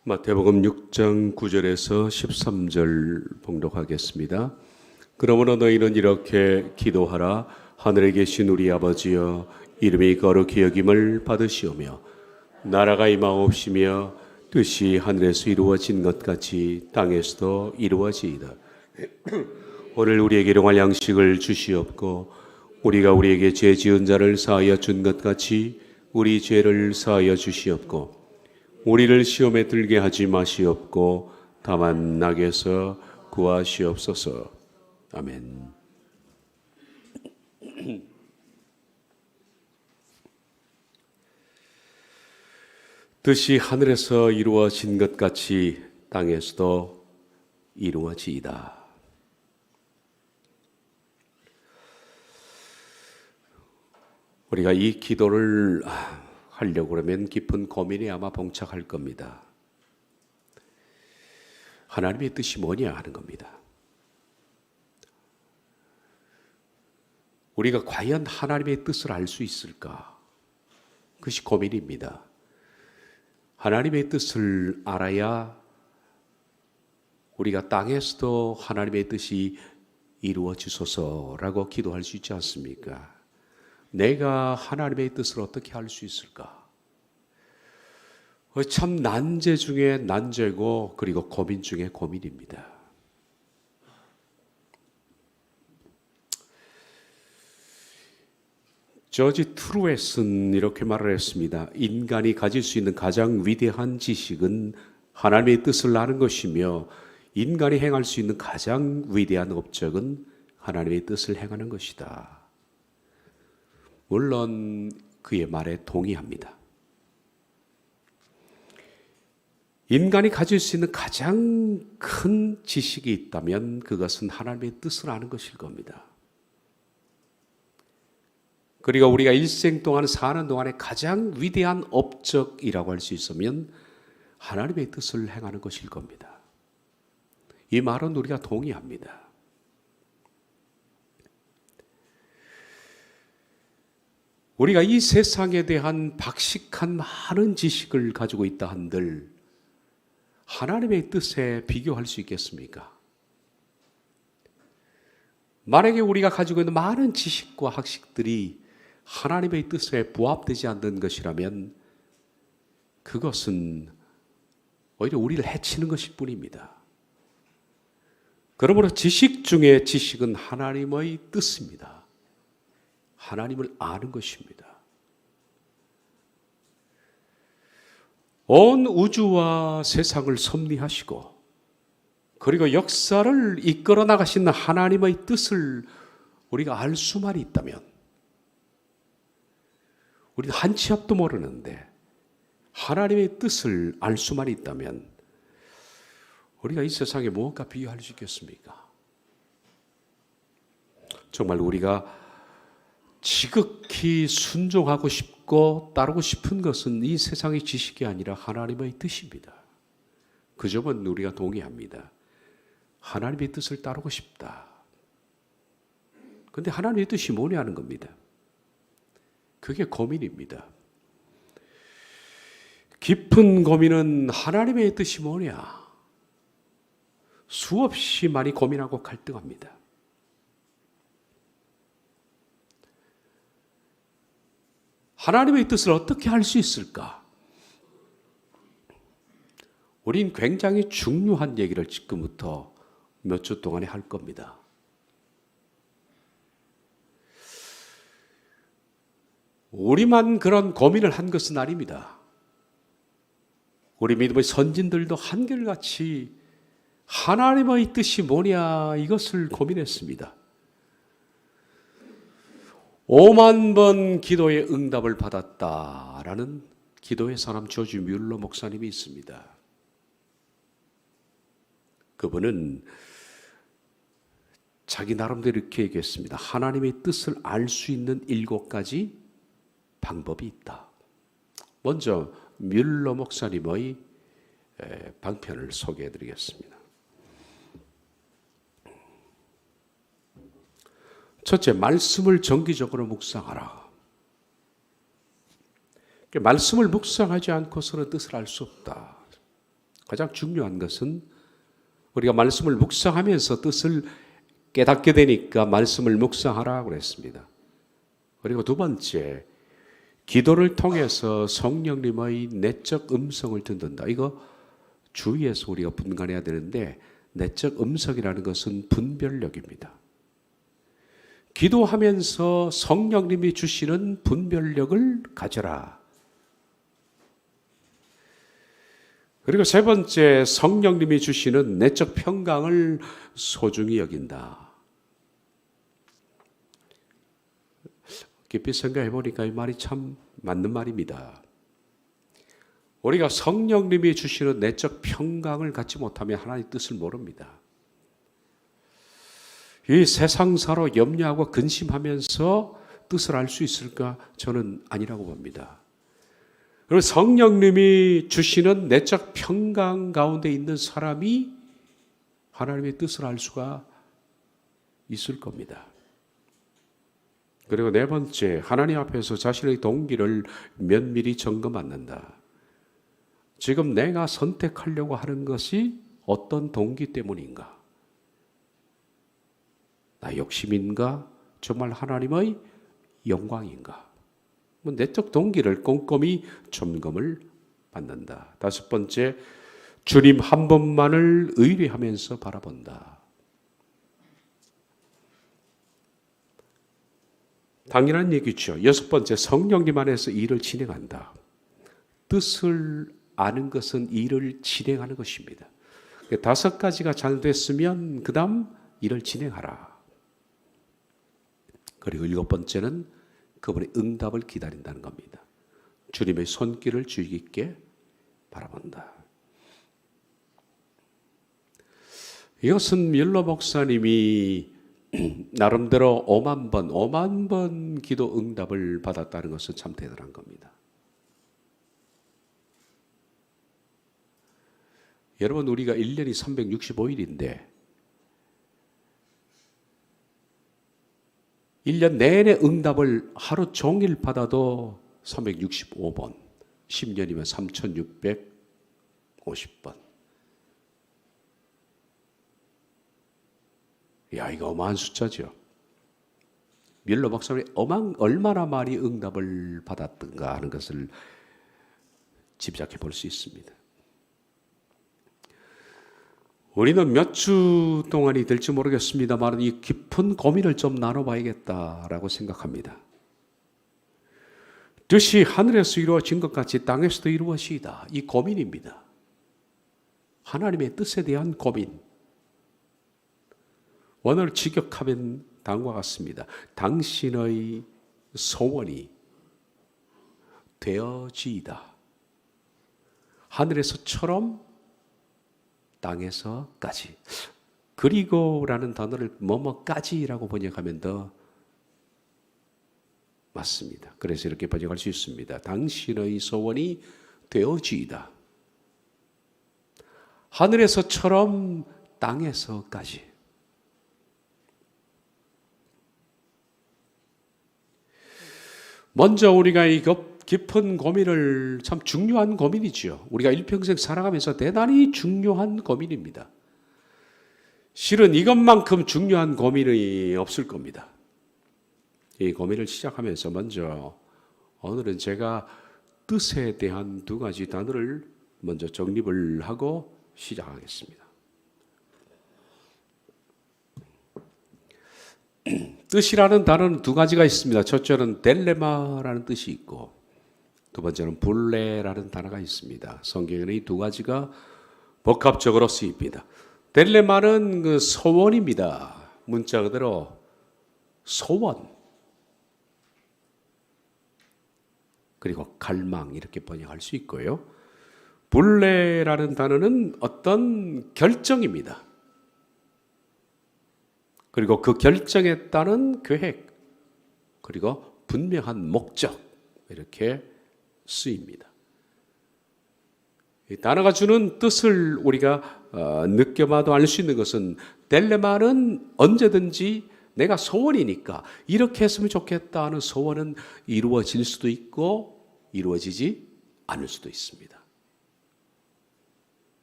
마태복음 6장 9절에서 13절 봉독하겠습니다. 그러므로 너희는 이렇게 기도하라. 하늘에 계신 우리 아버지여, 이름이 거룩히 여김을 받으시오며 나라가 임하옵시며 뜻이 하늘에서 이루어진 것 같이 땅에서도 이루어지이다. 오늘 우리에게 일용할 양식을 주시옵고 우리가 우리에게 죄 지은 자를 사하여 준 것 같이 우리 죄를 사하여 주시옵고 우리를 시험에 들게 하지 마시옵고 다만 악에서 구하시옵소서. 아멘. 뜻이 하늘에서 이루어진 것 같이 땅에서도 이루어지이다. 우리가 이 기도를 하려고 그러면 깊은 고민에 아마 봉착할 겁니다. 하나님의 뜻이 뭐냐 하는 겁니다. 우리가 과연 하나님의 뜻을 알 수 있을까? 그것이 고민입니다. 하나님의 뜻을 알아야 우리가 땅에서도 하나님의 뜻이 이루어지소서라고 기도할 수 있지 않습니까? 내가 하나님의 뜻을 어떻게 알 수 있을까? 참 난제 중에 난제고 그리고 고민 중에 고민입니다. 저지 트루에스는 이렇게 말을 했습니다. 인간이 가질 수 있는 가장 위대한 지식은 하나님의 뜻을 아는 것이며 인간이 행할 수 있는 가장 위대한 업적은 하나님의 뜻을 행하는 것이다. 물론 그의 말에 동의합니다. 인간이 가질 수 있는 가장 큰 지식이 있다면 그것은 하나님의 뜻을 아는 것일 겁니다. 그리고 우리가 일생 동안 사는 동안에 가장 위대한 업적이라고 할 수 있으면 하나님의 뜻을 행하는 것일 겁니다. 이 말은 우리가 동의합니다. 우리가 이 세상에 대한 박식한 많은 지식을 가지고 있다 한들 하나님의 뜻에 비교할 수 있겠습니까? 만약에 우리가 가지고 있는 많은 지식과 학식들이 하나님의 뜻에 부합되지 않는 것이라면 그것은 오히려 우리를 해치는 것일 뿐입니다. 그러므로 지식 중에 지식은 하나님의 뜻입니다. 하나님을 아는 것입니다. 온 우주와 세상을 섭리하시고 그리고 역사를 이끌어 나가시는 하나님의 뜻을 우리가 알 수만 있다면 우리는 한 치 앞도 모르는데 하나님의 뜻을 알 수만 있다면 우리가 이 세상에 무엇과 비교할 수 있겠습니까? 정말 우리가 지극히 순종하고 싶고 따르고 싶은 것은 이 세상의 지식이 아니라 하나님의 뜻입니다. 그 점은 우리가 동의합니다. 하나님의 뜻을 따르고 싶다. 그런데 하나님의 뜻이 뭐냐 하는 겁니다. 그게 고민입니다. 깊은 고민은 하나님의 뜻이 뭐냐? 수없이 많이 고민하고 갈등합니다. 하나님의 뜻을 어떻게 할 수 있을까? 우린 굉장히 중요한 얘기를 지금부터 몇 주 동안에 할 겁니다. 우리만 그런 고민을 한 것은 아닙니다. 우리 믿음의 선진들도 한결같이 하나님의 뜻이 뭐냐 이것을 고민했습니다. 5만 번 기도의 응답을 받았다라는 기도의 사람 조지 뮬러 목사님이 있습니다. 그분은 자기 나름대로 이렇게 얘기했습니다. 하나님의 뜻을 알 수 있는 7가지 방법이 있다. 먼저 뮬러 목사님의 방편을 소개해 드리겠습니다. 첫째, 말씀을 정기적으로 묵상하라. 말씀을 묵상하지 않고서는 뜻을 알 수 없다. 가장 중요한 것은 우리가 말씀을 묵상하면서 뜻을 깨닫게 되니까 말씀을 묵상하라고 그랬습니다. 그리고 두 번째, 기도를 통해서 성령님의 내적 음성을 듣는다. 이거 주의해서 우리가 분간해야 되는데, 내적 음성이라는 것은 분별력입니다. 기도하면서 성령님이 주시는 분별력을 가져라. 그리고 세 번째, 성령님이 주시는 내적 평강을 소중히 여긴다. 깊이 생각해 보니까 이 말이 참 맞는 말입니다. 우리가 성령님이 주시는 내적 평강을 갖지 못하면 하나님의 뜻을 모릅니다. 이 세상사로 염려하고 근심하면서 뜻을 알 수 있을까? 저는 아니라고 봅니다. 그리고 성령님이 주시는 내적 평강 가운데 있는 사람이 하나님의 뜻을 알 수가 있을 겁니다. 그리고 네 번째, 하나님 앞에서 자신의 동기를 면밀히 점검한다. 지금 내가 선택하려고 하는 것이 어떤 동기 때문인가? 나 욕심인가? 정말 하나님의 영광인가? 내적 동기를 꼼꼼히 점검을 받는다. 다섯 번째, 주님 한 분만을 의뢰하면서 바라본다. 당연한 얘기죠. 여섯 번째, 성령님 안에서 일을 진행한다. 뜻을 아는 것은 일을 진행하는 것입니다. 다섯 가지가 잘 됐으면 그 다음 일을 진행하라. 그리고 일곱 번째는 그분의 응답을 기다린다는 겁니다. 주님의 손길을 주의 깊게 바라본다. 이것은 뮬러 목사님이 나름대로 5만 번 기도 응답을 받았다는 것은 참 대단한 겁니다. 여러분, 우리가 1년이 365일인데 1년 내내 응답을 하루 종일 받아도 365번, 10년이면 3650번. 야, 이거 어마한 숫자죠. 뮬러 박사님이 얼마나 많이 응답을 받았던가 하는 것을 짐작해 볼 수 있습니다. 우리는 몇 주 동안이 될지 모르겠습니다만 이 깊은 고민을 좀 나눠봐야겠다라고 생각합니다. 뜻이 하늘에서 이루어진 것 같이 땅에서도 이루어지이다. 이 고민입니다. 하나님의 뜻에 대한 고민. 오늘 직역하면 다음과 같습니다. 당신의 소원이 되어지이다. 하늘에서처럼 땅에서까지. 그리고라는 단어를 뭐뭐까지라고 번역하면 더 맞습니다. 그래서 이렇게 번역할 수 있습니다. 당신의 소원이 되어지이다. 하늘에서처럼 땅에서까지. 먼저 우리가 이 깊은 고민을, 참 중요한 고민이지요. 우리가 일평생 살아가면서 대단히 중요한 고민입니다. 실은 이것만큼 중요한 고민이 없을 겁니다. 이 고민을 시작하면서 먼저 오늘은 제가 뜻에 대한 두 가지 단어를 먼저 정립을 하고 시작하겠습니다. 뜻이라는 단어는 두 가지가 있습니다. 첫째는 델레마라는 뜻이 있고 두 번째는 불레라는 단어가 있습니다. 성경에는 이 두 가지가 복합적으로 쓰입니다. 델레마는 그 소원입니다. 문자 그대로 소원. 그리고 갈망 이렇게 번역할 수 있고요. 불레라는 단어는 어떤 결정입니다. 그리고 그 결정에 따른 계획, 그리고 분명한 목적 이렇게 쓰입니다. 이 단어가 주는 뜻을 우리가 느껴봐도 알 수 있는 것은 델레마는 언제든지 내가 소원이니까 이렇게 했으면 좋겠다 하는 소원은 이루어질 수도 있고 이루어지지 않을 수도 있습니다.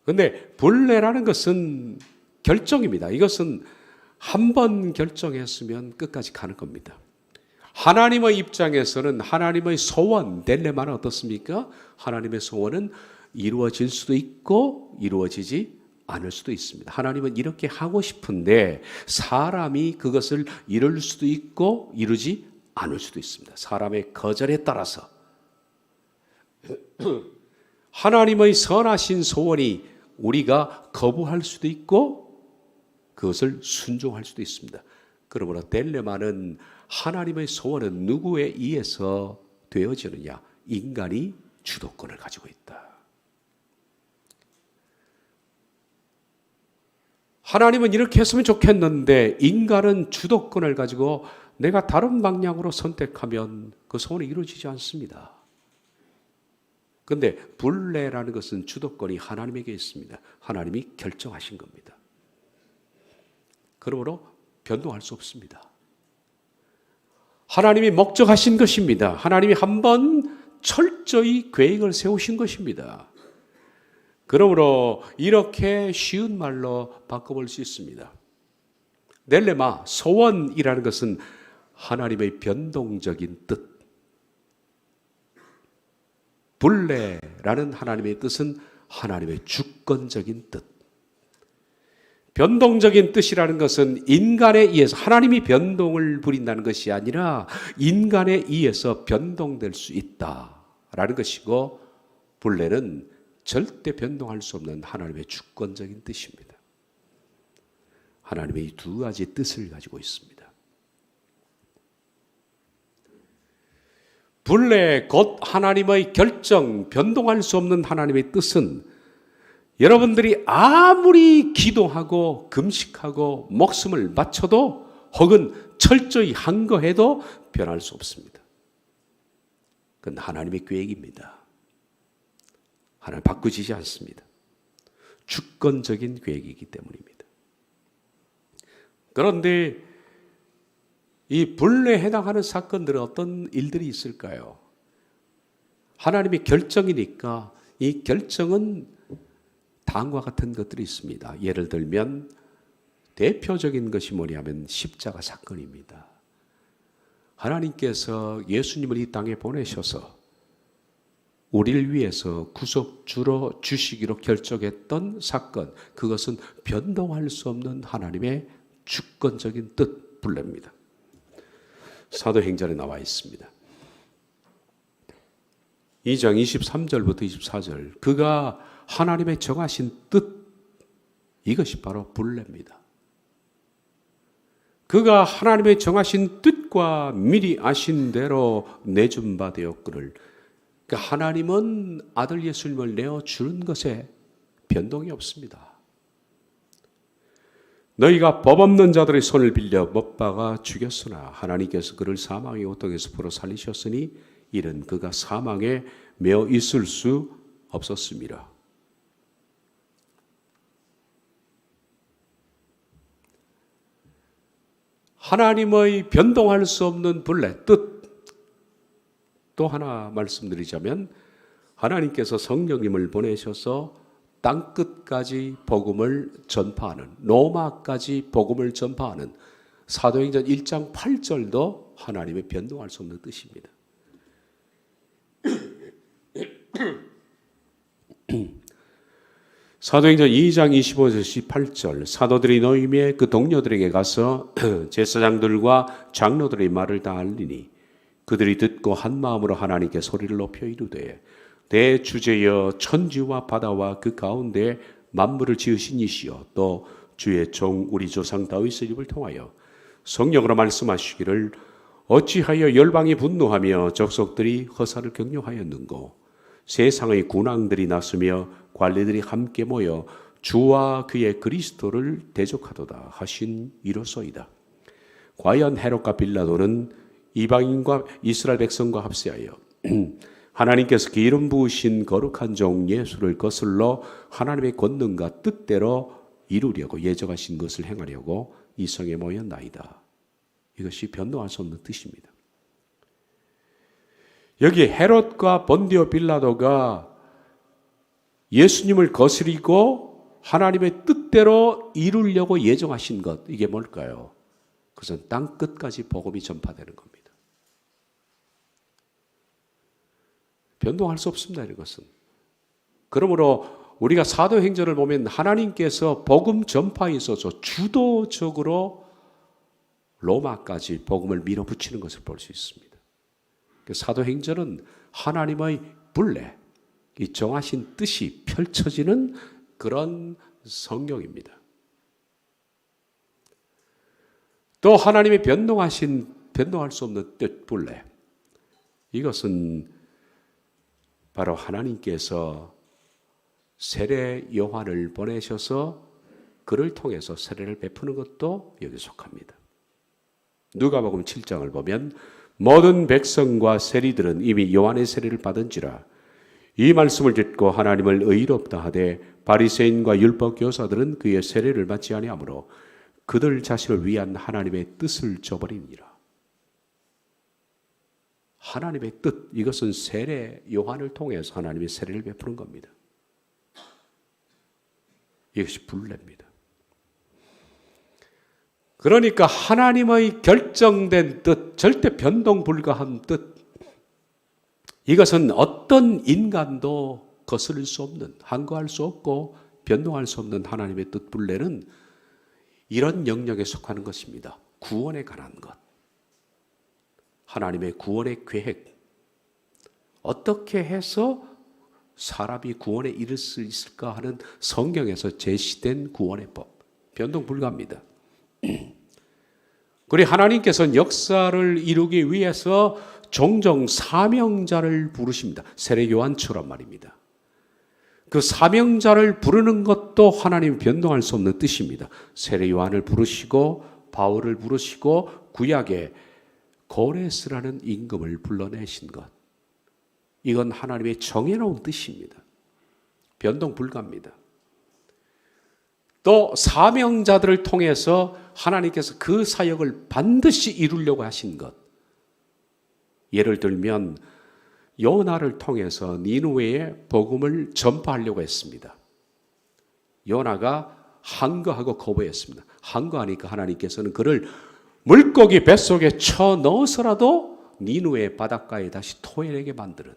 그런데 분례라는 것은 결정입니다. 이것은 한 번 결정했으면 끝까지 가는 겁니다. 하나님의 입장에서는 하나님의 소원, 딜레마는 어떻습니까? 하나님의 소원은 이루어질 수도 있고 이루어지지 않을 수도 있습니다. 하나님은 이렇게 하고 싶은데 사람이 그것을 이룰 수도 있고 이루지 않을 수도 있습니다. 사람의 거절에 따라서 하나님의 선하신 소원이 우리가 거부할 수도 있고 그것을 순종할 수도 있습니다. 그러므로 딜레마는 하나님의 소원은 누구에 의해서 되어지느냐? 인간이 주도권을 가지고 있다. 하나님은 이렇게 했으면 좋겠는데 인간은 주도권을 가지고 내가 다른 방향으로 선택하면 그 소원이 이루어지지 않습니다. 그런데 분례라는 것은 주도권이 하나님에게 있습니다. 하나님이 결정하신 겁니다. 그러므로 변동할 수 없습니다. 하나님이 목적하신 것입니다. 하나님이 한번 철저히 계획을 세우신 것입니다. 그러므로 이렇게 쉬운 말로 바꿔볼 수 있습니다. 딜레마, 소원이라는 것은 하나님의 변동적인 뜻. 분례라는 하나님의 뜻은 하나님의 주권적인 뜻. 변동적인 뜻이라는 것은 인간에 의해서 하나님이 변동을 부린다는 것이 아니라 인간에 의해서 변동될 수 있다라는 것이고, 분례는 절대 변동할 수 없는 하나님의 주권적인 뜻입니다. 하나님의 이 두 가지 뜻을 가지고 있습니다. 분례 곧 하나님의 결정, 변동할 수 없는 하나님의 뜻은 여러분들이 아무리 기도하고 금식하고 목숨을 바쳐도 혹은 철저히 한거해도 변할 수 없습니다. 그건 하나님의 계획입니다. 하나님 바꾸지지 않습니다. 주권적인 계획이기 때문입니다. 그런데 이 분례에 해당하는 사건들은 어떤 일들이 있을까요? 하나님의 결정이니까 이 결정은 다음과 같은 것들이 있습니다. 예를 들면 대표적인 것이 뭐냐면 십자가 사건입니다. 하나님께서 예수님을 이 땅에 보내셔서 우리를 위해서 구속주로 주시기로 결정했던 사건, 그것은 변동할 수 없는 하나님의 주권적인 뜻, 분례입니다. 사도행전에 나와 있습니다. 2장 23절부터 24절, 그가 하나님의 정하신 뜻, 이것이 바로 분례입니다. 그가 하나님의 정하신 뜻과 미리 아신 대로 내준 바 되었거늘, 그러니까 하나님은 아들 예수님을 내어주는 것에 변동이 없습니다. 너희가 법 없는 자들의 손을 빌려 못 박아 죽였으나 하나님께서 그를 사망의 고통에서 풀어 살리셨으니 이는 그가 사망에 매어 있을 수 없었습니다. 하나님의 변동할 수 없는 분례, 뜻. 또 하나 말씀드리자면 하나님께서 성령님을 보내셔서 땅끝까지 복음을 전파하는, 로마까지 복음을 전파하는 사도행전 1장 8절도 하나님의 변동할 수 없는 뜻입니다. 사도행전 2장 25절 18절, 사도들이 노임에 그 동료들에게 가서 제사장들과 장로들의 말을 다 알리니 그들이 듣고 한 마음으로 하나님께 소리를 높여 이르되 대주제여 천지와 바다와 그 가운데 만물을 지으신 이시여 또 주의 종 우리 조상 다윗의 입을 통하여 성령으로 말씀하시기를 어찌하여 열방이 분노하며 족속들이 허사를 격려하였는고 세상의 군왕들이 나서며 관리들이 함께 모여 주와 그의 그리스도를 대적하도다 하신 이로소이다. 과연 헤롯과 빌라도는 이방인과 이스라엘 백성과 합세하여 하나님께서 기름 부으신 거룩한 종 예수를 거슬러 하나님의 권능과 뜻대로 이루려고 예정하신 것을 행하려고 이 성에 모였나이다. 이것이 변동할 수 없는 뜻입니다. 여기 헤롯과 본디오 빌라도가 예수님을 거스리고 하나님의 뜻대로 이루려고 예정하신 것, 이게 뭘까요? 그것은 땅 끝까지 복음이 전파되는 겁니다. 변동할 수 없습니다, 이것은. 그러므로 우리가 사도행전을 보면 하나님께서 복음 전파에 있어서 주도적으로 로마까지 복음을 밀어붙이는 것을 볼 수 있습니다. 사도행전은 하나님의 분례, 이 정하신 뜻이 펼쳐지는 그런 성경입니다. 또 하나님의 변동할 수 없는 뜻, 분례, 이것은 바로 하나님께서 세례 요한을 보내셔서 그를 통해서 세례를 베푸는 것도 여기 속합니다. 누가복음 7장을 보면 모든 백성과 세리들은 이미 요한의 세례를 받은지라 이 말씀을 듣고 하나님을 의롭다 하되 바리새인과 율법 교사들은 그의 세례를 받지 아니하므로 그들 자신을 위한 하나님의 뜻을 저버리니라. 하나님의 뜻, 이것은 세례 요한을 통해서 하나님의 세례를 베푸는 겁니다. 이것이 분례입니다. 그러니까 하나님의 결정된 뜻, 절대 변동 불가한 뜻, 이것은 어떤 인간도 거스를 수 없는, 항거할 수 없고 변동할 수 없는 하나님의 뜻 분례는 이런 영역에 속하는 것입니다. 구원에 관한 것, 하나님의 구원의 계획, 어떻게 해서 사람이 구원에 이를 수 있을까 하는 성경에서 제시된 구원의 법, 변동 불가합니다. 그리고 하나님께서는 역사를 이루기 위해서 종종 사명자를 부르십니다. 세례 요한처럼 말입니다. 그 사명자를 부르는 것도 하나님 변동할 수 없는 뜻입니다. 세례 요한을 부르시고 바울을 부르시고 구약에 고레스라는 임금을 불러내신 것, 이건 하나님의 정해놓은 뜻입니다. 변동 불가합니다. 또 사명자들을 통해서 하나님께서 그 사역을 반드시 이루려고 하신 것, 예를 들면 요나를 통해서 니느웨에 복음을 전파하려고 했습니다. 요나가 항거하고 거부했습니다. 항거하니까 하나님께서는 그를 물고기 뱃속에 쳐 넣어서라도 니느웨 바닷가에 다시 토해내게 만드는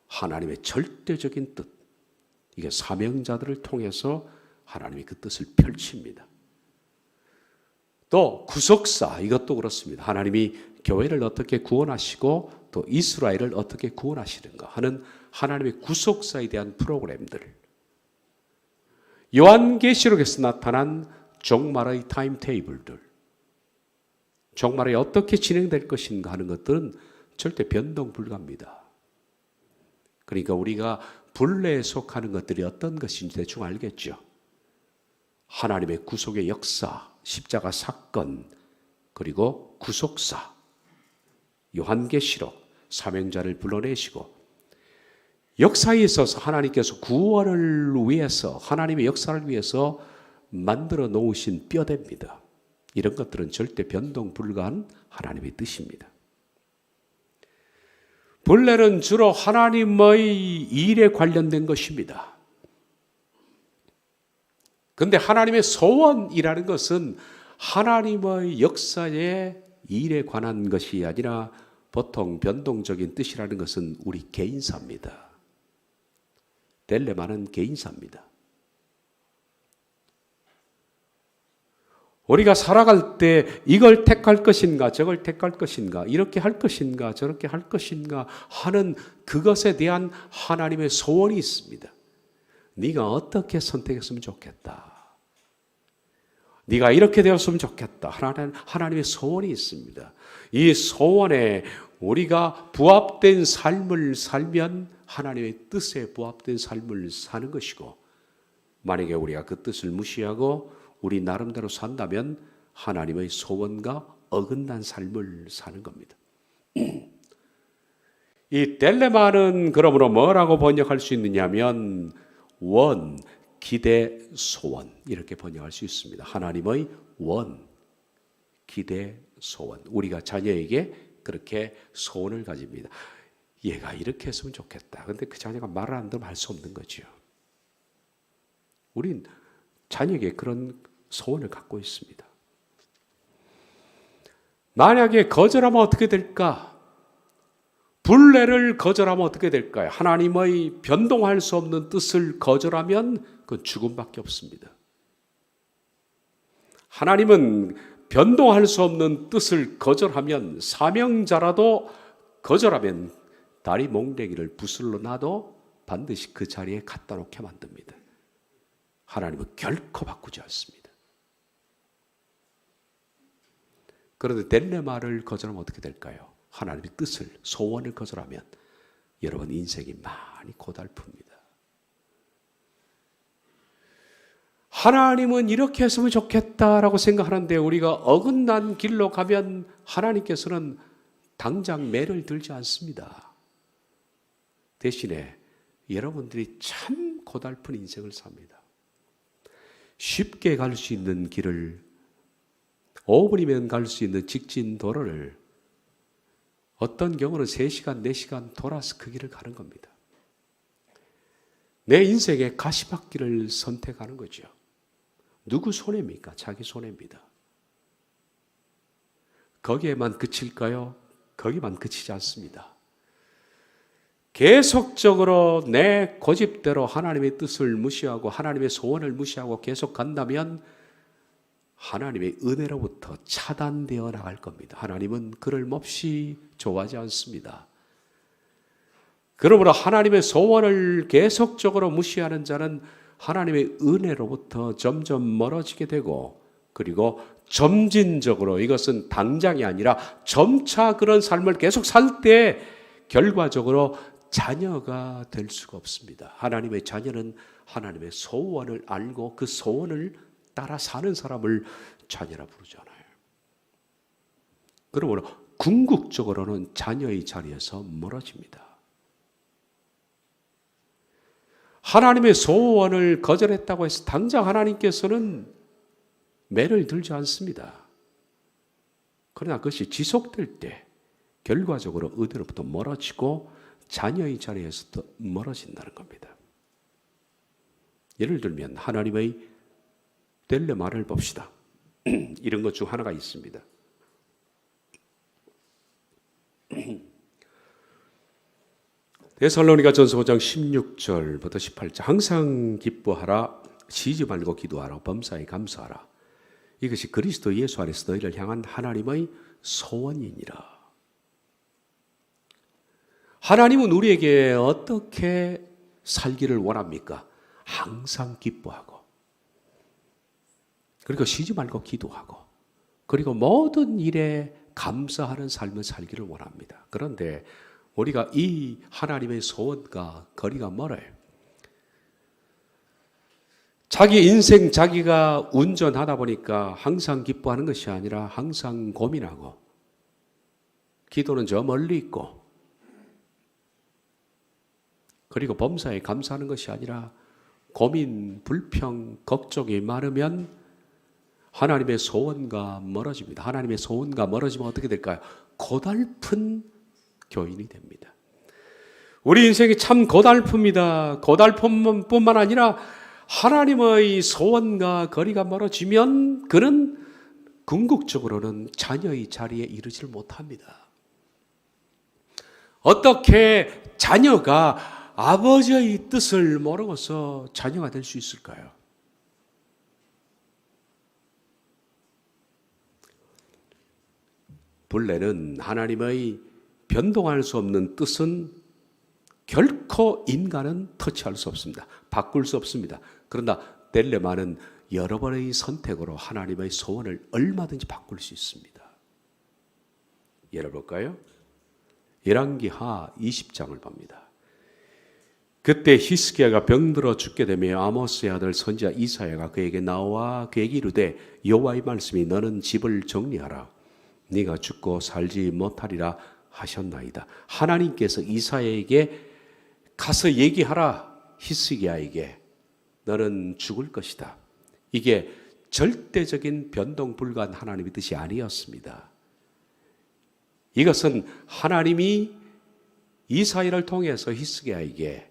하나님의 절대적인 뜻, 이게 사명자들을 통해서 하나님이 그 뜻을 펼칩니다. 또 구속사, 이것도 그렇습니다. 하나님이 교회를 어떻게 구원하시고 또 이스라엘을 어떻게 구원하시는가 하는 하나님의 구속사에 대한 프로그램들, 요한계시록에서 나타난 종말의 타임테이블들, 종말이 어떻게 진행될 것인가 하는 것들은 절대 변동 불가합니다. 그러니까 우리가 분례에 속하는 것들이 어떤 것인지 대충 알겠죠. 하나님의 구속의 역사, 십자가 사건, 그리고 구속사, 요한계시록, 사명자를 불러내시고, 역사에 있어서 하나님께서 구원을 위해서, 하나님의 역사를 위해서 만들어 놓으신 뼈대입니다. 이런 것들은 절대 변동 불가한 하나님의 뜻입니다. 본래는 주로 하나님의 일에 관련된 것입니다. 그런데 하나님의 소원이라는 것은 하나님의 역사의 일에 관한 것이 아니라 보통 변동적인 뜻이라는 것은 우리 개인사입니다. 델레마는 개인사입니다. 우리가 살아갈 때 이걸 택할 것인가 저걸 택할 것인가 이렇게 할 것인가 저렇게 할 것인가 하는 그것에 대한 하나님의 소원이 있습니다. 네가 어떻게 선택했으면 좋겠다. 네가 이렇게 되었으면 좋겠다. 하나님의 소원이 있습니다. 이 소원에 우리가 부합된 삶을 살면 하나님의 뜻에 부합된 삶을 사는 것이고, 만약에 우리가 그 뜻을 무시하고 우리 나름대로 산다면 하나님의 소원과 어긋난 삶을 사는 겁니다. 이 델레마는 그러므로 뭐라고 번역할 수 있느냐면 원, 기대, 소원 이렇게 번역할 수 있습니다. 하나님의 원, 기대, 소원. 우리가 자녀에게 그렇게 소원을 가집니다. 얘가 이렇게 했으면 좋겠다. 근데 그 자녀가 말을 안 들으면 할 수 없는 거죠. 우린 자녀에게 그런 소원을 갖고 있습니다. 만약에 거절하면 어떻게 될까? 분례를 거절하면 어떻게 될까요? 하나님의 변동할 수 없는 뜻을 거절하면 그건 죽음밖에 없습니다. 하나님은 변동할 수 없는 뜻을 거절하면, 사명자라도 거절하면 다리 몽둥이를 부슬러 놔도 반드시 그 자리에 갖다 놓게 만듭니다. 하나님은 결코 바꾸지 않습니다. 그런데 딜레마를 거절하면 어떻게 될까요? 하나님의 뜻을, 소원을 거절하면 여러분 인생이 많이 고달픕니다. 하나님은 이렇게 했으면 좋겠다라고 생각하는데 우리가 어긋난 길로 가면 하나님께서는 당장 매를 들지 않습니다. 대신에 여러분들이 참 고달픈 인생을 삽니다. 쉽게 갈 수 있는 길을, 5분이면 갈 수 있는 직진 도로를 어떤 경우는 3시간, 4시간 돌아서 그 길을 가는 겁니다. 내 인생의 가시밭길을 선택하는 거죠. 누구 손해입니까? 자기 손해입니다. 거기에만 그칠까요? 거기만 그치지 않습니다. 계속적으로 내 고집대로 하나님의 뜻을 무시하고 하나님의 소원을 무시하고 계속 간다면 하나님의 은혜로부터 차단되어 나갈 겁니다. 하나님은 그를 몹시 좋아하지 않습니다. 그러므로 하나님의 소원을 계속적으로 무시하는 자는 하나님의 은혜로부터 점점 멀어지게 되고, 그리고 점진적으로, 이것은 당장이 아니라 점차 그런 삶을 계속 살 때 결과적으로 자녀가 될 수가 없습니다. 하나님의 자녀는 하나님의 소원을 알고 그 소원을 따라 사는 사람을 자녀라 부르잖아요. 그러므로 궁극적으로는 자녀의 자리에서 멀어집니다. 하나님의 소원을 거절했다고 해서 당장 하나님께서는 매를 들지 않습니다. 그러나 그것이 지속될 때 결과적으로 의대로부터 멀어지고 자녀의 자리에서 더 멀어진다는 겁니다. 예를 들면 하나님의 딜레마를 봅시다. 이런 것 중 하나가 있습니다. 데살로니가전서 5장 16절부터 18절, 항상 기뻐하라, 쉬지 말고 기도하라, 범사에 감사하라. 이것이 그리스도 예수 안에서 너희를 향한 하나님의 소원이니라. 하나님은 우리에게 어떻게 살기를 원합니까? 항상 기뻐하고, 그리고 쉬지 말고 기도하고, 그리고 모든 일에 감사하는 삶을 살기를 원합니다. 그런데 우리가 이 하나님의 소원과 거리가 멀어요. 자기 인생 자기가 운전하다 보니까 항상 기뻐하는 것이 아니라 항상 고민하고, 기도는 저 멀리 있고, 그리고 범사에 감사하는 것이 아니라 고민, 불평, 걱정이 많으면 하나님의 소원과 멀어집니다. 하나님의 소원과 멀어지면 어떻게 될까요? 고달픈 교인이 됩니다. 우리 인생이 참 고달픕니다. 고달픔뿐만 아니라 하나님의 소원과 거리가 멀어지면 그는 궁극적으로는 자녀의 자리에 이르지를 못합니다. 어떻게 자녀가 아버지의 뜻을 모르고서 자녀가 될 수 있을까요? 본래는 하나님의 변동할 수 없는 뜻은 결코 인간은 터치할 수 없습니다. 바꿀 수 없습니다. 그러나 딜레마는 여러분의 선택으로 하나님의 소원을 얼마든지 바꿀 수 있습니다. 열어볼까요? 열왕기하 20장을 봅니다. 그때 히스기야가 병들어 죽게 되며 아모스의 아들 선지자 이사야가 그에게 나와 그에게 이르되 여호와의 말씀이 너는 집을 정리하라. 네가 죽고 살지 못하리라 하셨나이다. 하나님께서 이사야에게 가서 얘기하라. 히스기야에게 너는 죽을 것이다. 이게 절대적인 변동 불가한 하나님의 뜻이 아니었습니다. 이것은 하나님이 이사야를 통해서 히스기야에게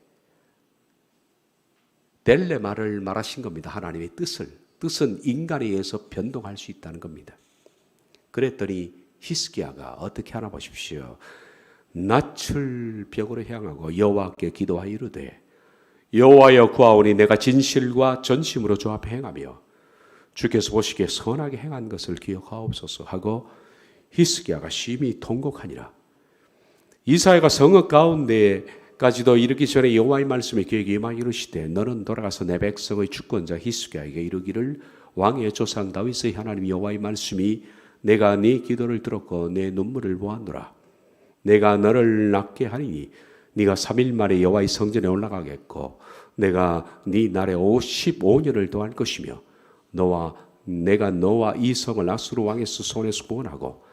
딜레마를 말하신 겁니다. 하나님의 뜻은 인간에 의해서 변동할 수 있다는 겁니다. 그랬더니 히스기야가 어떻게 하나 보십시오. 낯을 벽으로 향하고 여호와께 기도하여 이르되 여호와여 구하오니 내가 진실과 전심으로 주 앞에 행하며 주께서 보시기에 선하게 행한 것을 기억하옵소서 하고 히스기야가 심히 통곡하니라. 이사야가 성읍 가운데까지도 이르기 전에 여호와의 말씀이 그에게 임하여 이르시되 너는 돌아가서 내 백성의 주권자 히스기야에게 이르기를 왕의 조상 다윗의 하나님 여호와의 말씀이 내가 네 기도를 들었고 내 눈물을 보았노라. 내가 너를 낫게 하리니 네가 3일 만에 여호와의 성전에 올라가겠고 내가 네 날에 55년을 더할 것이며 내가 너와 이 성을 아수르 왕에서 손에서 구원하고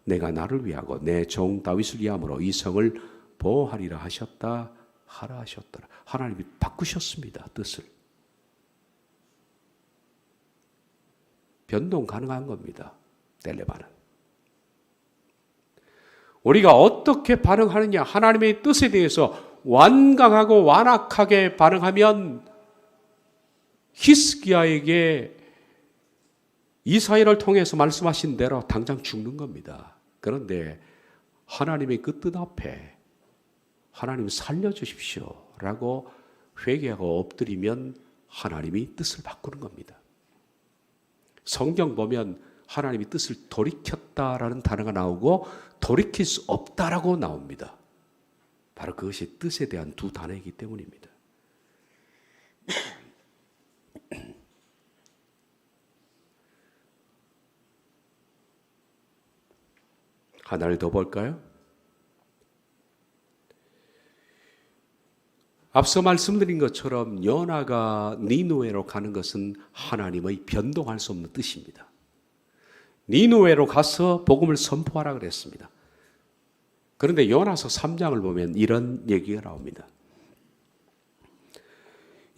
내가 나를 위하고 내 종 다윗을 위함으로 이 성을 보호하리라 하셨다 하라 하셨더라. 하나님이 바꾸셨습니다. 뜻을. 변동 가능한 겁니다. 딜레마는. 우리가 어떻게 반응하느냐, 하나님의 뜻에 대해서 완강하고 완악하게 반응하면 히스기야에게 이사야를 통해서 말씀하신 대로 당장 죽는 겁니다. 그런데 하나님의 그 뜻 앞에 하나님 살려주십시오 라고 회개하고 엎드리면 하나님이 뜻을 바꾸는 겁니다. 성경 보면 하나님이 뜻을 돌이켰다라는 단어가 나오고 돌이킬 수 없다라고 나옵니다. 바로 그것이 뜻에 대한 두 단어이기 때문입니다. 하나를 더 볼까요? 앞서 말씀드린 것처럼 요나가 니느웨로 가는 것은 하나님의 변동할 수 없는 뜻입니다. 니느웨로 가서 복음을 선포하라 그랬습니다. 그런데 요나서 3장을 보면 이런 얘기가 나옵니다.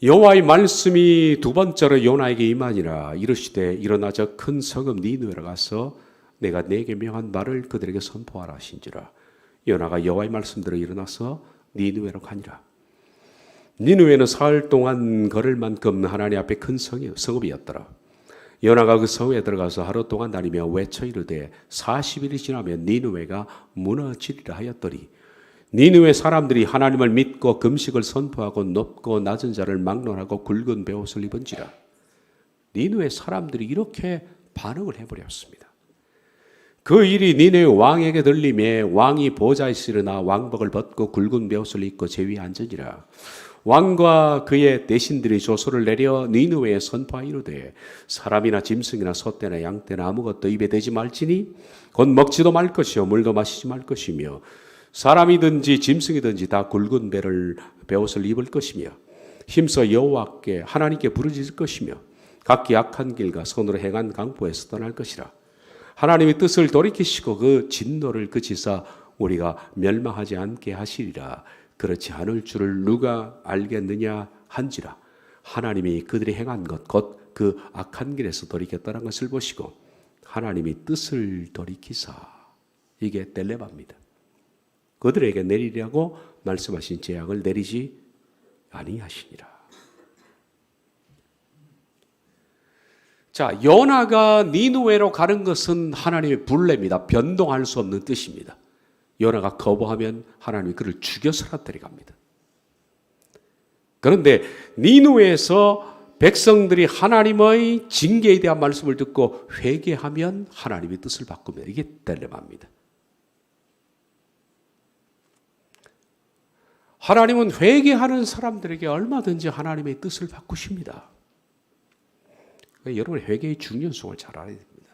여호와의 말씀이 두 번째로 요나에게 임하니라. 이르시되 일어나 저 큰 성읍 니느웨로 가서 내가 네게 명한 말을 그들에게 선포하라 하신지라. 요나가 여호와의 말씀대로 일어나서 니느웨로 가니라. 니느웨는 사흘 동안 걸을 만큼 하나님 앞에 큰 성읍이었더라. 요나가 그 성에 들어가서 하루 동안 다니며 외쳐 이르되 40일이 지나면 니느웨가 무너지리라 하였더니 니느웨 사람들이 하나님을 믿고 금식을 선포하고 높고 낮은 자를 막론하고 굵은 베옷을 입은지라. 니느웨 사람들이 이렇게 반응을 해버렸습니다. 그 일이 니느웨 왕에게 들림에 왕이 보좌에서 일어나 왕복을 벗고 굵은 베옷을 입고 제 위에 앉으니라. 왕과 그의 대신들이 조서를 내려 니느웨에 선포하여 이르되 사람이나 짐승이나 소떼나 양떼나 아무것도 입에 대지 말지니 곧 먹지도 말 것이요 물도 마시지 말 것이며 사람이든지 짐승이든지 다 굵은 베옷을 입을 것이며 힘써 여호와께 하나님께 부르짖을 것이며 각기 악한 길과 손으로 행한 강포에서 떠날 것이라. 하나님의 뜻을 돌이키시고 그 진노를 그치사 우리가 멸망하지 않게 하시리라. 그렇지 않을 줄을 누가 알겠느냐 한지라. 하나님이 그들이 행한 것 곧 그 악한 길에서 돌이켰다는 것을 보시고 하나님이 뜻을 돌이키사. 이게 딜레마입니다. 그들에게 내리라고 말씀하신 재앙을 내리지 아니하시니라. 자, 요나가 니느웨로 가는 것은 하나님의 불례입니다. 변동할 수 없는 뜻입니다. 요나가 거부하면 하나님이 그를 죽여 사람들이 갑니다. 그런데 니느웨에서 백성들이 하나님의 징계에 대한 말씀을 듣고 회개하면 하나님의 뜻을 바꿉니다. 이게 딜레마입니다. 하나님은 회개하는 사람들에게 얼마든지 하나님의 뜻을 바꾸십니다. 여러분 회개의 중요성을 잘 알아야 됩니다.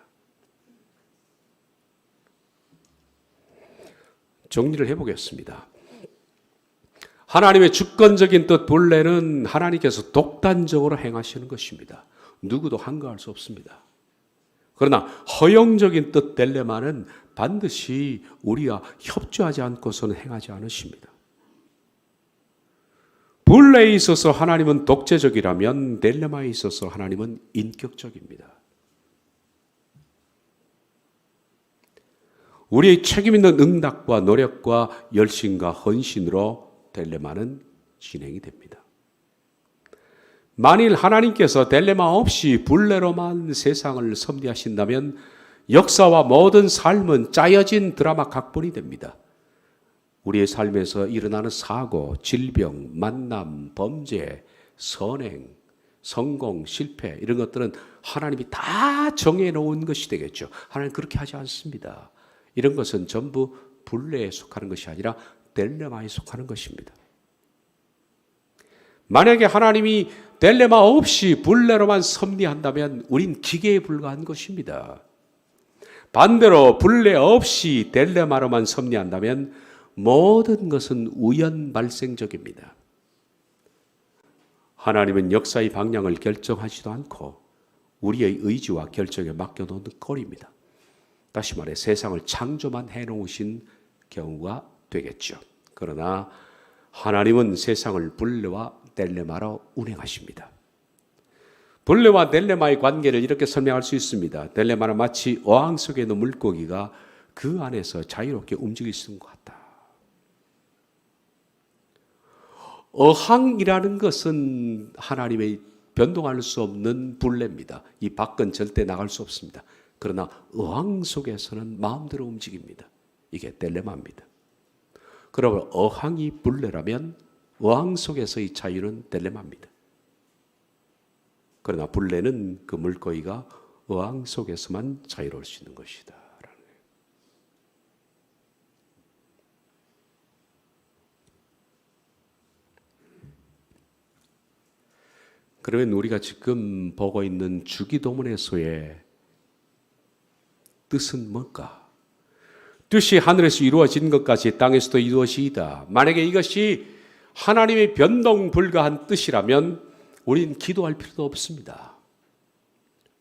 정리를 해보겠습니다. 하나님의 주권적인 뜻 본래는 하나님께서 독단적으로 행하시는 것입니다. 누구도 한거할 수 없습니다. 그러나 허용적인 뜻 딜레마는 반드시 우리가 협조하지 않고서는 행하지 않으십니다. 본래에 있어서 하나님은 독재적이라면 딜레마에 있어서 하나님은 인격적입니다. 우리의 책임 있는 응답과 노력과 열심과 헌신으로 딜레마는 진행이 됩니다. 만일 하나님께서 딜레마 없이 불례로만 세상을 섭리하신다면 역사와 모든 삶은 짜여진 드라마 각본이 됩니다. 우리의 삶에서 일어나는 사고, 질병, 만남, 범죄, 선행, 성공, 실패 이런 것들은 하나님이 다 정해놓은 것이 되겠죠. 하나님 그렇게 하지 않습니다. 이런 것은 전부 불례에 속하는 것이 아니라 딜레마에 속하는 것입니다. 만약에 하나님이 딜레마 없이 불례로만 섭리한다면 우린 기계에 불과한 것입니다. 반대로 불례 없이 딜레마로만 섭리한다면 모든 것은 우연 발생적입니다. 하나님은 역사의 방향을 결정하지도 않고 우리의 의지와 결정에 맡겨놓는 꼴입니다. 다시 말해 세상을 창조만 해놓으신 경우가 되겠죠. 그러나 하나님은 세상을 불례와 딜레마로 운행하십니다. 불례와 딜레마의 관계를 이렇게 설명할 수 있습니다. 딜레마는 마치 어항 속에 있는 물고기가 그 안에서 자유롭게 움직일 수 있는 것 같다. 어항이라는 것은 하나님의 변동할 수 없는 불례입니다. 이 밖은 절대 나갈 수 없습니다. 그러나 어항 속에서는 마음대로 움직입니다. 이게 딜레마입니다. 그러면 어항이 불례라면 어항 속에서의 자유는 딜레마입니다. 그러나 불례는 그 물고기가 어항 속에서만 자유로울 수 있는 것이다. 그러면 우리가 지금 보고 있는 주기도문에서의 뜻은 뭘까? 뜻이 하늘에서 이루어진 것까지 땅에서도 이루어지이다. 만약에 이것이 하나님의 변동 불가한 뜻이라면 우리는 기도할 필요도 없습니다.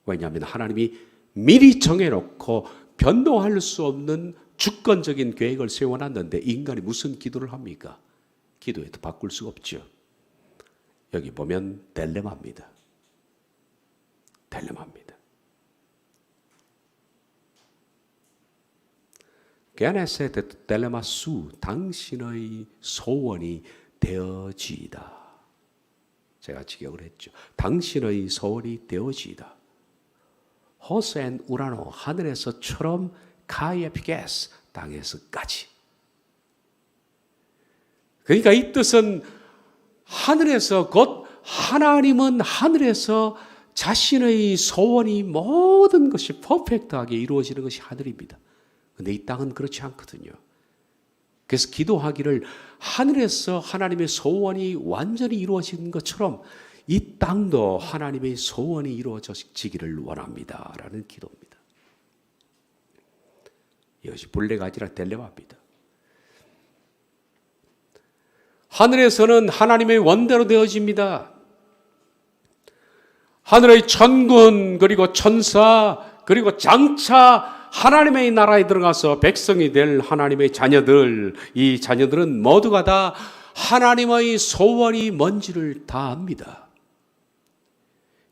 왜냐하면 하나님이 미리 정해놓고 변동할 수 없는 주권적인 계획을 세워놨는데 인간이 무슨 기도를 합니까? 기도해도 바꿀 수가 없죠. 여기 보면 딜레마입니다. 딜레마입니다. 게네세 딜레마 수 당신의 소원이 되어지이다. 제가 직역을 했죠. 당신의 소원이 되어지이다. 호센 우라노 하늘에서처럼 카이에피게스 땅에서까지. 그러니까 이 뜻은 하늘에서 곧 하나님은 하늘에서 자신의 소원이 모든 것이 퍼펙트하게 이루어지는 것이 하늘입니다. 그런데 이 땅은 그렇지 않거든요. 그래서 기도하기를 하늘에서 하나님의 소원이 완전히 이루어지는 것처럼 이 땅도 하나님의 소원이 이루어지기를 원합니다. 라는 기도입니다. 이것이 불례가 아니라 딜레마입니다. 하늘에서는 하나님의 원대로 되어집니다. 하늘의 천군 그리고 천사 그리고 장차 하나님의 나라에 들어가서 백성이 될 하나님의 자녀들, 이 자녀들은 모두가 다 하나님의 소원이 뭔지를 다 압니다.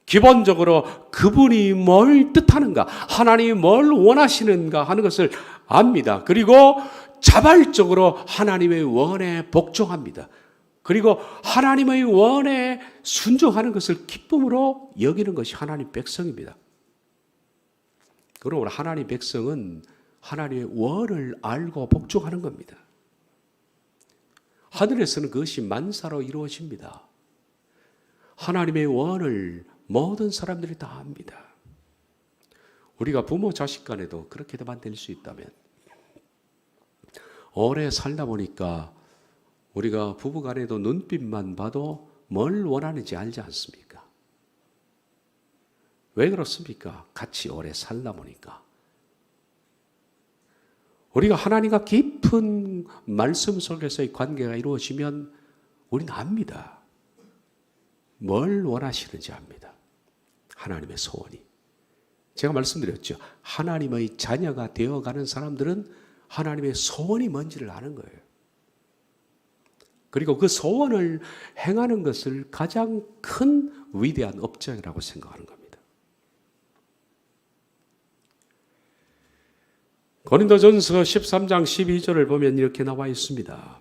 기본적으로 그분이 뭘 뜻하는가, 하나님이 뭘 원하시는가 하는 것을 압니다. 그리고 자발적으로 하나님의 원에 복종합니다. 그리고 하나님의 원에 순종하는 것을 기쁨으로 여기는 것이 하나님 백성입니다. 그러므로 하나님 백성은 하나님의 원을 알고 복종하는 겁니다. 하늘에서는 그것이 만사로 이루어집니다. 하나님의 원을 모든 사람들이 다 압니다. 우리가 부모 자식 간에도 그렇게만 될 수 있다면, 오래 살다 보니까 우리가 부부 간에도 눈빛만 봐도 뭘 원하는지 알지 않습니까? 왜 그렇습니까? 같이 오래 살다 보니까. 우리가 하나님과 깊은 말씀 속에서의 관계가 이루어지면 우리는 압니다. 뭘 원하시는지 압니다. 하나님의 소원이. 제가 말씀드렸죠. 하나님의 자녀가 되어가는 사람들은 하나님의 소원이 뭔지를 아는 거예요. 그리고 그 소원을 행하는 것을 가장 큰 위대한 업적이라고 생각하는 겁니다. 고린도전서 13장 12절을 보면 이렇게 나와 있습니다.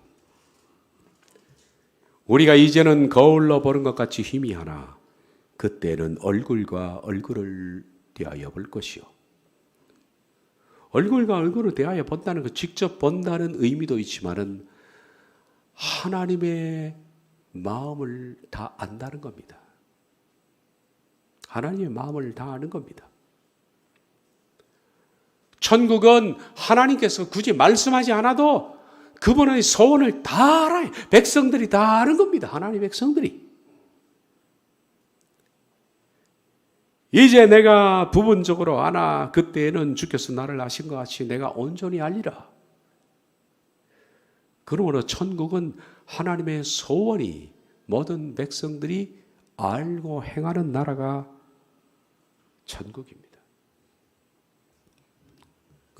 우리가 이제는 거울로 보는 것 같이 희미하나 그때는 얼굴과 얼굴을 대하여 볼 것이요. 얼굴과 얼굴을 대하여 본다는 것, 직접 본다는 의미도 있지만은 하나님의 마음을 다 안다는 겁니다. 하나님의 마음을 다 아는 겁니다. 천국은 하나님께서 굳이 말씀하지 않아도 그분의 소원을 다 알아요. 백성들이 다 아는 겁니다. 하나님의 백성들이. 이제 내가 부분적으로 아나 그때에는 주께서 나를 아신 것 같이 내가 온전히 알리라. 그러므로 천국은 하나님의 소원이 모든 백성들이 알고 행하는 나라가 천국입니다.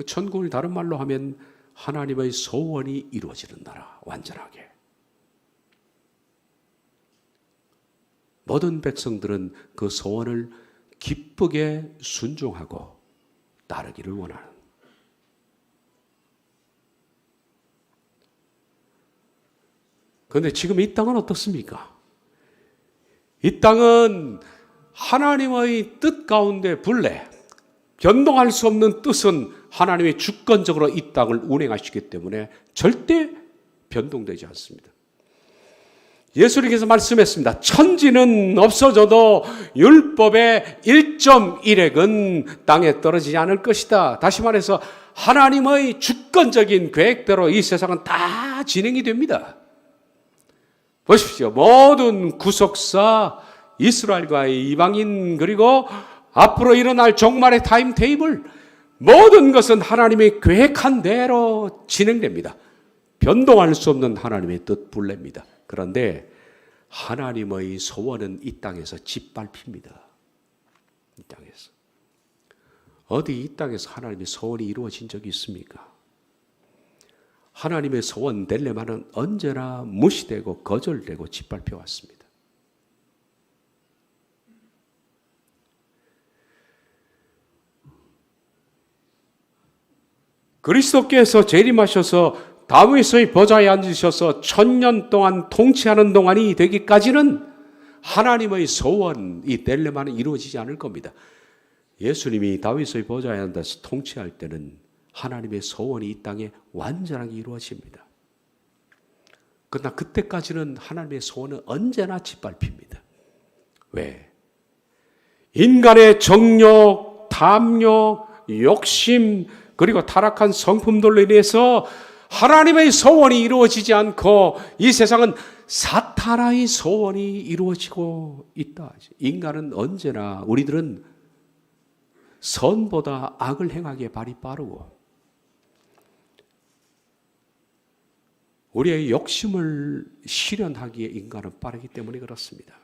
그 천국을 다른 말로 하면 하나님의 소원이 이루어지는 나라, 완전하게. 모든 백성들은 그 소원을 기쁘게 순종하고 따르기를 원하는. 그런데 지금 이 땅은 어떻습니까? 이 땅은 하나님의 뜻 가운데 불래, 변동할 수 없는 뜻은 하나님이 주권적으로 이 땅을 운행하시기 때문에 절대 변동되지 않습니다. 예수님께서 말씀했습니다. 천지는 없어져도 율법의 1.1핵은 땅에 떨어지지 않을 것이다. 다시 말해서 하나님의 주권적인 계획대로 이 세상은 다 진행이 됩니다. 보십시오. 모든 구속사, 이스라엘과의 이방인, 그리고 앞으로 일어날 종말의 타임테이블, 모든 것은 하나님의 계획한 대로 진행됩니다. 변동할 수 없는 하나님의 뜻 불례입니다. 그런데 하나님의 소원은 이 땅에서 짓밟힙니다. 이 땅에서. 어디 이 땅에서 하나님의 소원이 이루어진 적이 있습니까? 하나님의 소원 딜레마는 언제나 무시되고 거절되고 짓밟혀 왔습니다. 그리스도께서 재림하셔서 다윗의 보좌에 앉으셔서 1000년 동안 통치하는 동안이 되기까지는 하나님의 소원, 이 딜레마는 이루어지지 않을 겁니다. 예수님이 다윗의 보좌에 앉아서 통치할 때는 하나님의 소원이 이 땅에 완전하게 이루어집니다. 그러나 그때까지는 하나님의 소원은 언제나 짓밟힙니다. 왜? 인간의 정욕, 탐욕, 욕심, 그리고 타락한 성품들로 인해서 하나님의 소원이 이루어지지 않고 이 세상은 사탄의 소원이 이루어지고 있다. 인간은 언제나, 우리들은 선보다 악을 행하기에 발이 빠르고 우리의 욕심을 실현하기에 인간은 빠르기 때문에 그렇습니다.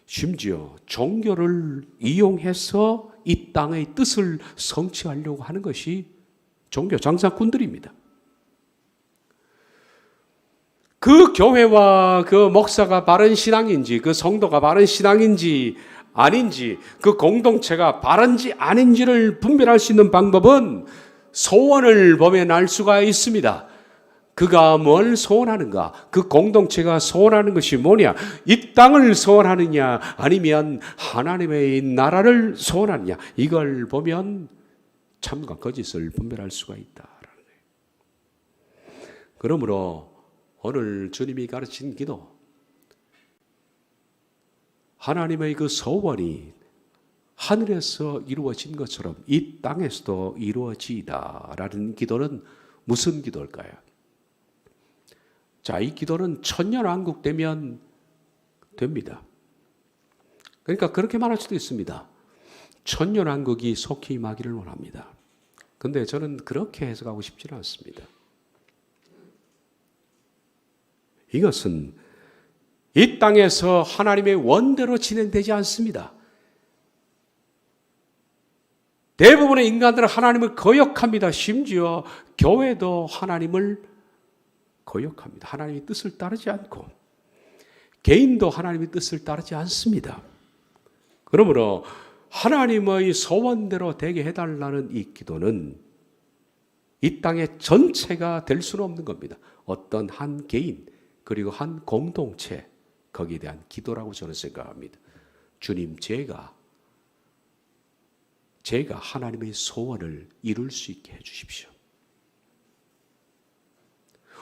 심지어 종교를 이용해서 이 땅의 뜻을 성취하려고 하는 것이 종교 장사꾼들입니다. 그 교회와 그 목사가 바른 신앙인지, 그 성도가 바른 신앙인지 아닌지, 그 공동체가 바른지 아닌지를 분별할 수 있는 방법은 소원을 보면 알 수가 있습니다. 그가 뭘 소원하는가? 그 공동체가 소원하는 것이 뭐냐? 이 땅을 소원하느냐? 아니면 하나님의 나라를 소원하느냐? 이걸 보면 참과 거짓을 분별할 수가 있다라는 거예요. 그러므로 오늘 주님이 가르친 기도, 하나님의 그 소원이 하늘에서 이루어진 것처럼 이 땅에서도 이루어지이다라는 기도는 무슨 기도일까요? 자, 이 기도는 천년왕국 되면 됩니다. 그러니까 그렇게 말할 수도 있습니다. 천년왕국이 속히 임하기를 원합니다. 그런데 저는 그렇게 해석하고 싶지는 않습니다. 이것은 이 땅에서 하나님의 원대로 진행되지 않습니다. 대부분의 인간들은 하나님을 거역합니다. 심지어 교회도 하나님을 거역합니다. 하나님의 뜻을 따르지 않고 개인도 하나님의 뜻을 따르지 않습니다. 그러므로 하나님의 소원대로 되게 해달라는 이 기도는 이 땅의 전체가 될 수는 없는 겁니다. 어떤 한 개인 그리고 한 공동체, 거기에 대한 기도라고 저는 생각합니다. 주님, 제가 하나님의 소원을 이룰 수 있게 해주십시오.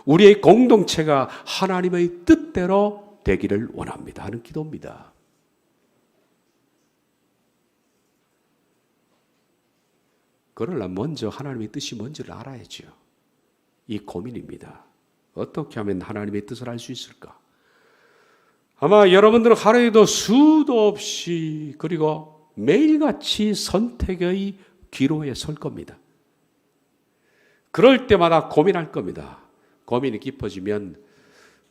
우리의 공동체가 하나님의 뜻대로 되기를 원합니다 하는 기도입니다. 그러나 먼저 하나님의 뜻이 뭔지를 알아야죠. 이 고민입니다. 어떻게 하면 하나님의 뜻을 알 수 있을까? 아마 여러분들은 하루에도 수도 없이 그리고 매일같이 선택의 기로에 설 겁니다. 그럴 때마다 고민할 겁니다. 고민이 깊어지면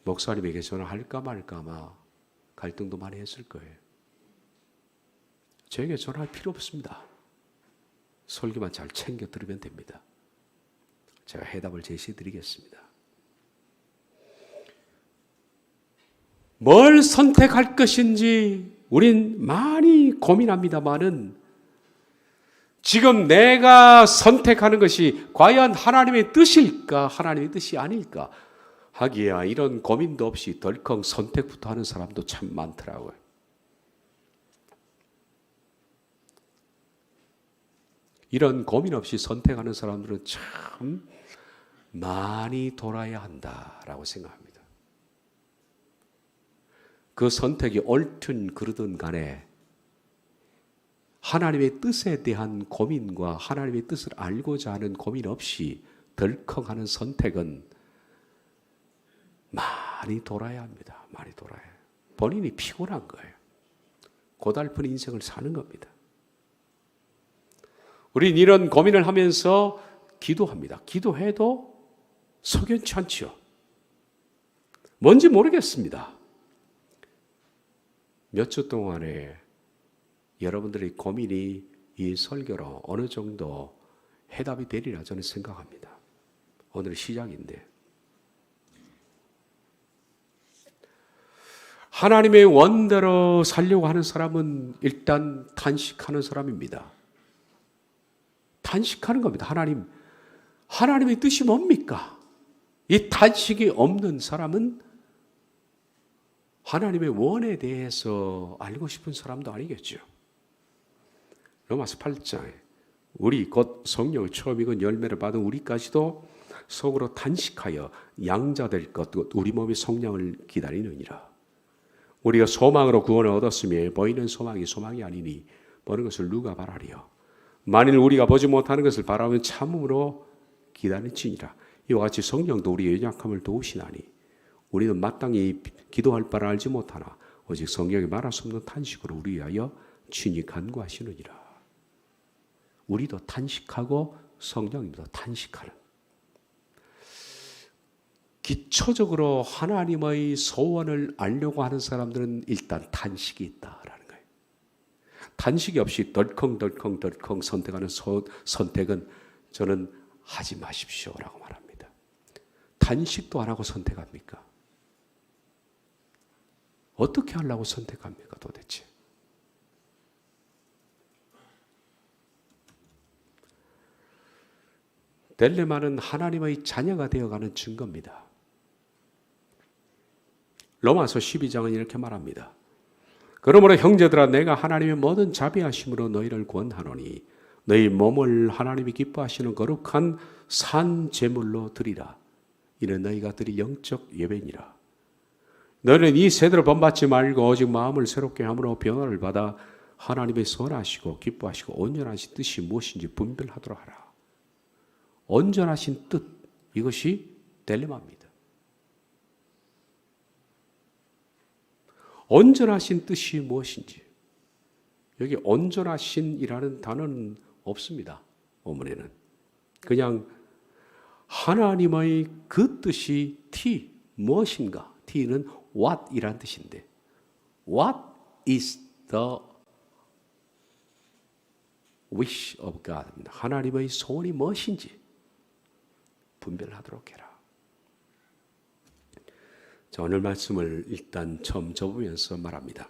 목사님에게 전화할까 말까 아마 갈등도 많이 했을 거예요. 저에게 전화할 필요 없습니다. 설교만 잘 챙겨 들으면 됩니다. 제가 해답을 제시해 드리겠습니다. 뭘 선택할 것인지 우린 많이 고민합니다만은 지금 내가 선택하는 것이 과연 하나님의 뜻일까, 하나님의 뜻이 아닐까 하기야 이런 고민도 없이 덜컥 선택부터 하는 사람도 참 많더라고요. 이런 고민 없이 선택하는 사람들은 참 많이 돌아야 한다라고 생각합니다. 그 선택이 옳든 그르든 간에 하나님의 뜻에 대한 고민과 하나님의 뜻을 알고자 하는 고민 없이 덜컥 하는 선택은 많이 돌아야 합니다. 많이 돌아야 해요. 본인이 피곤한 거예요. 고달픈 인생을 사는 겁니다. 우린 이런 고민을 하면서 기도합니다. 기도해도 석연치 않죠. 뭔지 모르겠습니다. 몇 주 동안에 여러분들의 고민이 이 설교로 어느 정도 해답이 되리라 저는 생각합니다. 오늘 시작인데 하나님의 원대로 살려고 하는 사람은 일단 탄식하는 사람입니다. 탄식하는 겁니다. 하나님의 뜻이 뭡니까? 이 탄식이 없는 사람은 하나님의 원에 대해서 알고 싶은 사람도 아니겠죠. 로마서 8장에 우리 곧 성령의 처음 익은 열매를 받은 우리까지도 속으로 탄식하여 양자될 것 우리 몸의 성량을 기다리느니라. 우리가 소망으로 구원을 얻었으며 보이는 소망이 소망이 아니니 보는 것을 누가 바라리요. 만일 우리가 보지 못하는 것을 바라면 참음으로 기다리지니라. 이와 같이 성령도 우리의 연약함을 도우시나니 우리는 마땅히 기도할 바를 알지 못하나 오직 성령이 말할 수 없는 탄식으로 우리 위하여 친히 간구하시느니라. 우리도 탄식하고 성령님도 탄식하는, 기초적으로 하나님의 소원을 알려고 하는 사람들은 일단 탄식이 있다라는 거예요. 탄식이 없이 덜컹 선택하는 선택은 저는 하지 마십시오라고 말합니다. 탄식도 안 하고 선택합니까? 어떻게 하려고 선택합니까 도대체? 딜레마는 하나님의 자녀가 되어가는 증거입니다. 로마서 12장은 이렇게 말합니다. 그러므로 형제들아 내가 하나님의 모든 자비하심으로 너희를 권하노니 너희 몸을 하나님이 기뻐하시는 거룩한 산 제물로 드리라. 이는 너희가 드릴 영적 예배니라. 너희는 이 세대를 본받지 말고 오직 마음을 새롭게 함으로 변화를 받아 하나님의 선하시고 기뻐하시고 온전하신 뜻이 무엇인지 분별하도록 하라. 온전하신 뜻, 이것이 딜레마입니다. 온전하신 뜻이 무엇인지. 여기 온전하신이라는 단어는 없습니다. 어머니는 그냥 하나님의 그 뜻이 무엇인가? T는 what이란 뜻인데 What is the wish of God? 하나님의 소원이 무엇인지 분별하도록 해라. 자, 오늘 말씀을 일단 처음 접으면서 말합니다.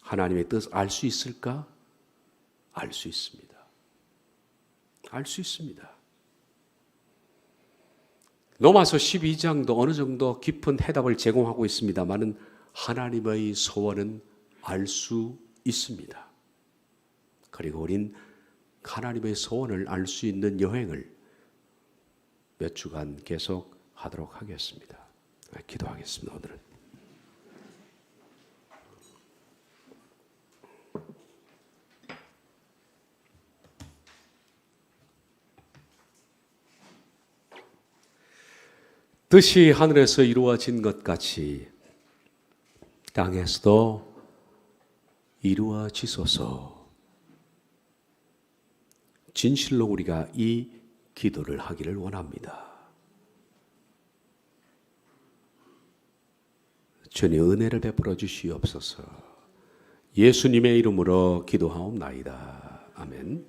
하나님의 뜻 알 수 있을까? 알 수 있습니다. 알 수 있습니다. 로마서 12장도 어느 정도 깊은 해답을 제공하고 있습니다만은 하나님의 소원은 알 수 있습니다. 그리고 우린 하나님의 소원을 알 수 있는 여행을 몇 주간 계속 하도록 하겠습니다. 기도하겠습니다. 오늘은 뜻이 하늘에서 이루어진 것 같이 땅에서도 이루어지소서. 진실로 우리가 이 기도를 하기를 원합니다. 주님 은혜를 베풀어 주시옵소서. 예수님의 이름으로 기도하옵나이다. 아멘.